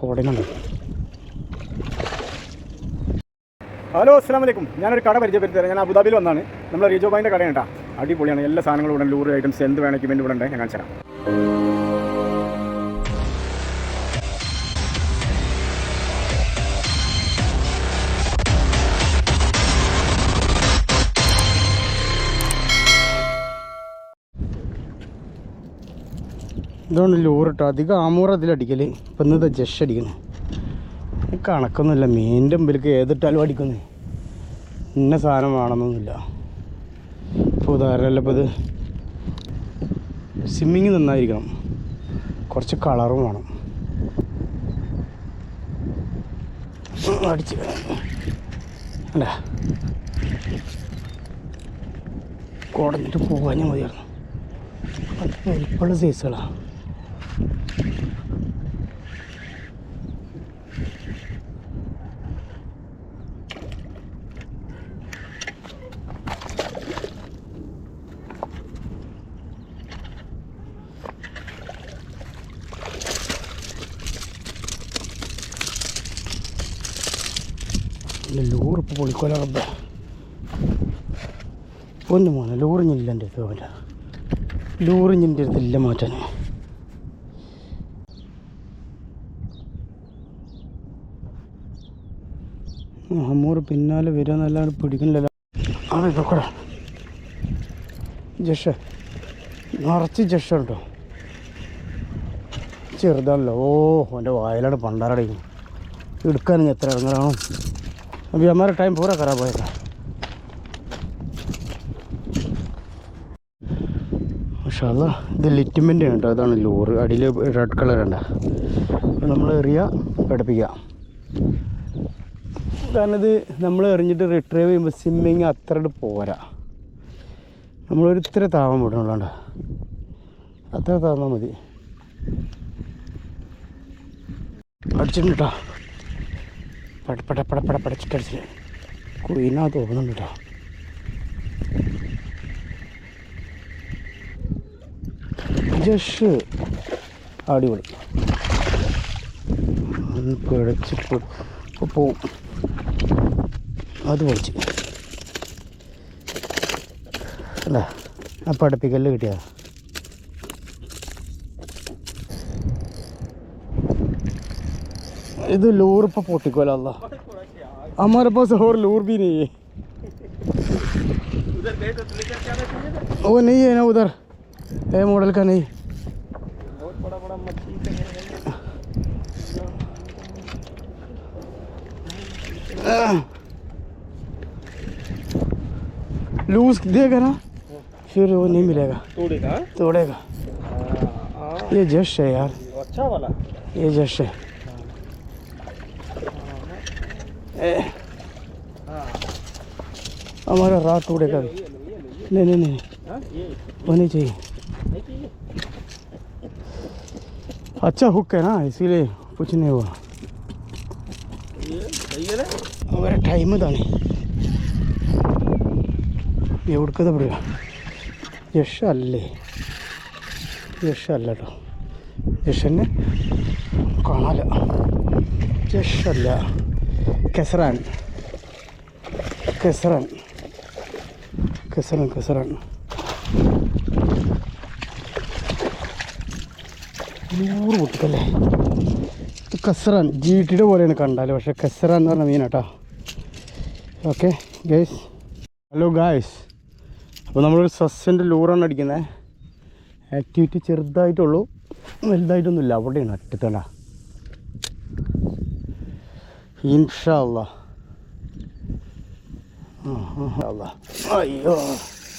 കോടനുണ്ട്. Hello അസ്സലാമു അലൈക്കും. ഞാനൊരു കട പരിചയപ്പെടുത്തി. ഞാൻ അബുദാബിയിൽ വന്നാണ്. നമ്മൾ റിജോ ബായിൻ്റെ കടയാണ് കേട്ടോ. അടിപൊളിയാണ്. എല്ലാ സാധനങ്ങളും ഇവിടെ, ലൂറ് ഐറ്റംസ് എന്ത് വേണമെങ്കിൽ ഇവൻ്റെ ഇവിടെ ഉണ്ട്. ഞാൻ കാണിച്ചു തരാം. ഇതുകൊണ്ട് ലൂറിട്ടോ അധികം ആമൂറ അതിലടിക്കൽ. ഇപ്പം ഇന്നത്തെ ജഷ് അടിക്കണേ കണക്കൊന്നുമില്ല. മീനിൻ്റെ മുമ്പിലേക്ക് ഏതിട്ടാലും അടിക്കുന്നേ. ഇന്ന സാധനം വേണമെന്നൊന്നുമില്ല. ഇപ്പോൾ ഉദാഹരണമല്ല, ഇപ്പോൾ ഇത് സ്വിമ്മിങ് നന്നായിരിക്കണം, കുറച്ച് കളറും വേണം. അടിച്ച് അല്ല കുടഞ്ഞിട്ട് പോകാൻ മതിയായിരുന്നു. അത് വലിപ്പമുള്ള സൈസുകളാണ്. ലൂറിപ്പോൾ പൊളിക്കോല റബ്ബേ. ഒന്ന് മോനെ ലൂറിഞ്ഞില്ല എൻ്റെ അടുത്ത്. അവൻ്റെ ലൂറിഞ്ഞിൻ്റെ അടുത്തില്ല മാറ്റാൻ. അമ്മൂറ് പിന്നാലെ വരാന്നല്ലാണ്ട് പിടിക്കണില്ലല്ലോ. ആ ഇതൊക്കെ ജഷ നിറച്ച് ജഷ കേട്ടോ. ചെറുതാണല്ലോ. ഓ അവൻ്റെ വായിലാണ് പണ്ടാറടിക്കും. എടുക്കാനും എത്ര ഇറങ്ങാണോ. अभी हमारा टाइम पूरा खराब होएगा. മാഷാല്ലാ. ഇത് ലിറ്റ്മെൻ്റ് ആണ് കേട്ടോ. അതാണ് ലൂറ്. അടിയിൽ റെഡ് കളർ ഉണ്ട്. നമ്മൾ എറിയുക, പഠിപ്പിക്കുക. കാരണം ഇത് നമ്മൾ എറിഞ്ഞിട്ട് റിട്രീവ് ചെയ്യുമ്പോൾ സ്വിമ്മിങ് അത്ര പോരാ. നമ്മളൊരു ഇത്ര താവാൻ വിടണുള്ളണ്ട. അത്ര താന്നാൽ മതി. അടിച്ചിട്ടുണ്ട് കേട്ടോ. പടച്ചിട്ടടിച്ച് കുയിനാ തോന്നുന്നുണ്ട് കേട്ടോ. ജഷ് അടിപൊളി. പിടച്ചിട്ട് പോവും. അത് പൊളിച്ച് അല്ല ആ പഠിപ്പിക്കല് കിട്ടിയതാ. ഇത് लूर पर पोटिकोला अल्लाह हमारे पास और लूर भी नहीं है. वो नहीं है ना उधर, ए मॉडल का नहीं. बहुत बड़ा बड़ा मछली लूज देगा ना, फिर वो नहीं मिलेगा. तोड़ेगा. ये जश है यार. अच्छा वाला ये जश है. हमारा रात टूटेगा भी. नहीं वो नहीं चाहिए. अच्छा हुक है ना, इसीलिए कुछ नहीं हुआ. हमारा टाइम ताने എവിടുക്കത് പറയുക. യഷല്ലേ യഷല്ല കേട്ടോ. യഷന്നെ കാണാല. യഷല്ല കെസറാൻ കെസറാൻ കെസറാൻ കെസറാൻ. നൂറ് പൊട്ടിക്കല്ലേ. കസറാൻ ജീട്ടിയുടെ പോലെയാണ് കണ്ടാൽ, പക്ഷേ കസറാൻ എന്ന് പറഞ്ഞ മീനാട്ടോ. Okay guys, hello guys. അപ്പോൾ നമ്മളൊരു സസ്യൻ്റെ ലൂറാണ് അടിക്കുന്നത്. ആക്ടിവിറ്റി ചെറുതായിട്ടുള്ളൂ, വലുതായിട്ടൊന്നുമില്ല. അവിടെയാണ് അറ്റത്തണ്ട. ഇൻഷാ അല്ലാഹ്. അയ്യോ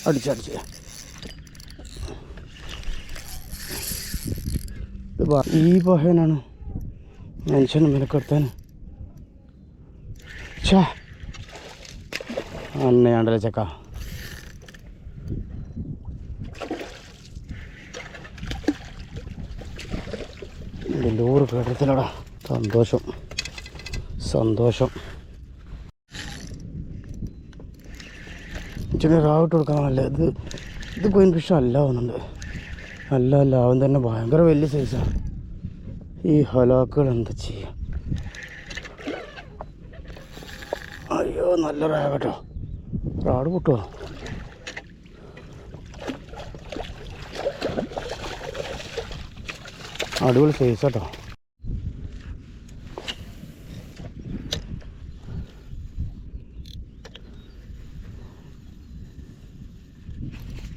അടിച്ചടിച്ച് ഈ പഹനാണ് മനുഷ്യന് മെനക്കെടുത്താൻ. ഛേ അന്നയാണ്ടല്ലേ ചക്ക. ലൂറ് കേട്ടത്തിലടാ. സന്തോഷം സന്തോഷം. ഇച്ചിരി രാവിട്ട് കൊടുക്കാൻ നല്ല ഇത് കോയിൻ ഫിഷ് അല്ല ആവുന്നുണ്ട്. അല്ല അവൻ തന്നെ ഭയങ്കര വലിയ സൈസാണ്. ഈ ഹലാക്കുകൾ എന്താ ചെയ്യുക? അയ്യോ നല്ല റാ കേട്ടോ, റാട് പൊട്ടുമോ? അടിപൊളി സൈസ് കേട്ടോ.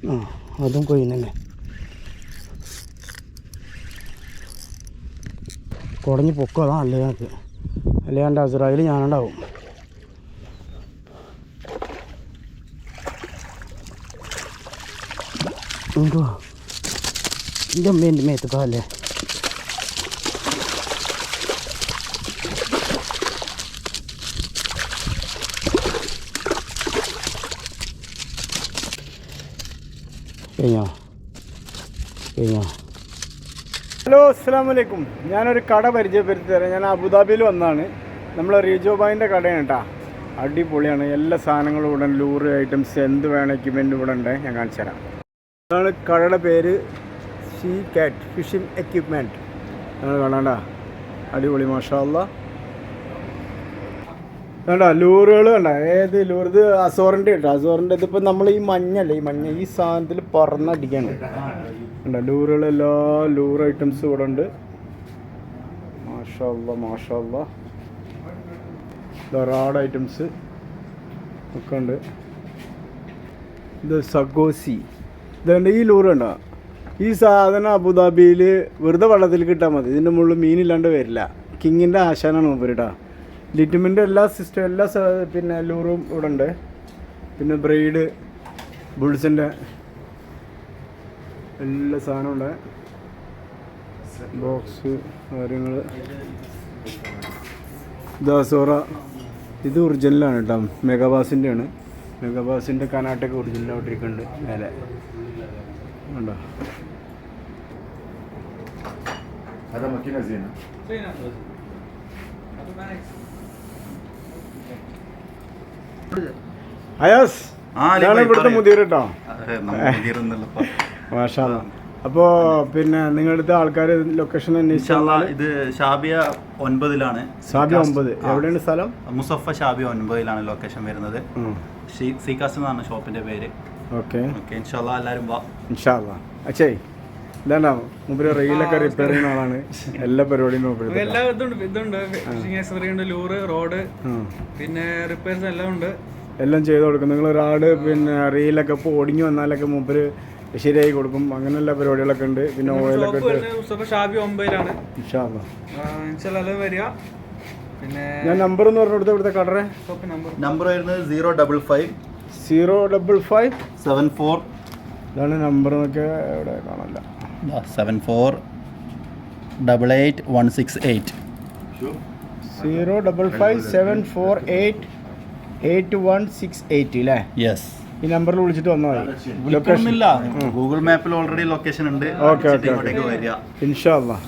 ആ അതും കൊയ്യുന്നെ കുടഞ്ഞ് പൊക്കും. അതാ അല്ലേ ഞങ്ങൾക്ക്, അല്ലാണ്ട് അസ്രായേൽ ഞാനുണ്ടാവും. എന്തുവാ എൻ്റെ അമ്മ എൻ്റെ മേത്തക്കല്ലേ? ഹലോ അസ്സലാമു അലൈക്കും. ഞാനൊരു കട പരിചയപ്പെടുത്തി തരാം. ഞാൻ അബുദാബിയിൽ വന്നതാണ്. നമ്മളെ റിജോ ബായിൻ്റെ കടയാണ് കേട്ടോ. അടിപൊളിയാണ്. എല്ലാ സാധനങ്ങളും ഇവിടെ, ലൂറ് ഐറ്റംസ് എന്ത് വേണം എക്യുപ്മെൻറ്റ് ഇവിടെ ഉണ്ട്. ഞാൻ കാണിച്ചു തരാം. ഇതാണ് കടയുടെ പേര്, സീ കാറ്റ് ഫിഷിംഗ് എക്യുപ്മെൻറ്റ്. നിങ്ങൾ കാണാണ്ട അടിപൊളി, മാഷാ അല്ലാഹ്. വേണ്ട ലൂറുകൾ വേണ്ട, ഏത് ലൂർ? ഇത് അസോറിൻ്റെ കേട്ടോ, അസോറിൻ്റെ. ഇതിപ്പോൾ നമ്മൾ ഈ മഞ്ഞല്ലേ, ഈ സാധനത്തിൽ പറന്നടിക്കാണ് വേണ്ട. ലൂറുകൾ, എല്ലാ ലൂർ ഐറ്റംസും ഇവിടെ ഉണ്ട്. മാഷാ അല്ലാഹ്, മാഷാ അല്ലാഹ്. റാഡ് ഐറ്റംസ് ഒക്കെ ഉണ്ട്. ഇത് സഗോസി. ഇതുണ്ട് ഈ ലൂറ് ഉണ്ടോ? ഈ സാധനം അബുദാബിയിൽ വെറുതെ വെള്ളത്തിൽ കിട്ടാൻ മതി. ഇതിൻ്റെ മുകളിൽ മീനില്ലാണ്ട് വരില്ല. കിങ്ങിൻ്റെ ആശാനാണ് മൂപ്പരിട്ടാ. ലിറ്റിമിൻ്റെ എല്ലാ സിസ്റ്റം, എല്ലാ പിന്നെ ലൂറും ഇവിടെ ഉണ്ട്. പിന്നെ ബ്രൈഡ്, ബുൾസിൻ്റെ എല്ലാ സാധനവും ഉണ്ട്. ബോക്സ് കാര്യങ്ങൾ. ഇത് അസോറ. ഇത് ഒറിജിനലാണ് കേട്ടോ, മെഗാബാസിൻ്റെ ആണ്. മെഗാബാസിൻ്റെ കനാട്ടൊക്കെ ഒറിജിനലായിട്ട് ഇരിക്കുന്നുണ്ട് മേലെ ഉണ്ടോ. അയാസ് ഇവിടുത്തെ മുതിർ കേട്ടോ. മാഷാ അല്ലാഹ്. അപ്പോൾ പിന്നെ നിങ്ങളുടെ ആൾക്കാർ ലൊക്കേഷൻ അന്വേഷിച്ചാൽ ഇത് ഷാബിയ 9-ലാണ്. ഷാബിയ 9 എവിടെയാണ് സ്ഥലം? മുസഫ ഷാബിയ 9-ലാണ് ലൊക്കേഷൻ വരുന്നത്. സീക്കാസ് എന്നാണ് ഷോപ്പിന്റെ പേര്. ഓക്കെ ഓക്കെ, ഇൻഷാല്ലാ എല്ലാവരും വാ. ഇൻഷാല്ലാ. അച്ഛേ ഇതാണോ മൂപ്പര് റീലൊക്കെ റിപ്പയർ ചെയ്യുന്ന ആളാണ്. എല്ലാ പരിപാടിയും എല്ലാ ഇതുണ്ട്, ഫിഷിംഗ് ആക്സസറി ഉണ്ട്, ലൂറ്, റോഡ്, പിന്നെ റിപ്പയർസ് എല്ലാം ഉണ്ട്. എല്ലാം ചെയ്ത് കൊടുക്കും. നിങ്ങൾ ഒരാട് പിന്നെ റീലൊക്കെ ഇപ്പോൾ ഒടിഞ്ഞു വന്നാലൊക്കെ മൂപ്പര് ശരിയായി കൊടുക്കും. അങ്ങനെയുള്ള പരിപാടികളൊക്കെ ഉണ്ട്. പിന്നെ ഓയിലൊക്കെ ഷാബി 9-ലാണ്. വരിക. പിന്നെ ഞാൻ നമ്പർ എന്ന് പറഞ്ഞു കൊടുത്ത ഇവിടുത്തെ കടറെ നമ്പർ വരുന്നത് 055 74. ഇതാണ് നമ്പർ എന്നൊക്കെ ഇവിടെ കാണാനില്ല. 7488 05574888168 അല്ലേ? യെസ്, ഈ നമ്പറിൽ വിളിച്ചിട്ട് വന്നാൽ മതി. ഗൂഗിൾ മാപ്പിൽ ഓൾറെഡി ലൊക്കേഷൻ ഉണ്ട്. ഓക്കെ, വരിക. ഇൻഷാ അല്ലാഹ്.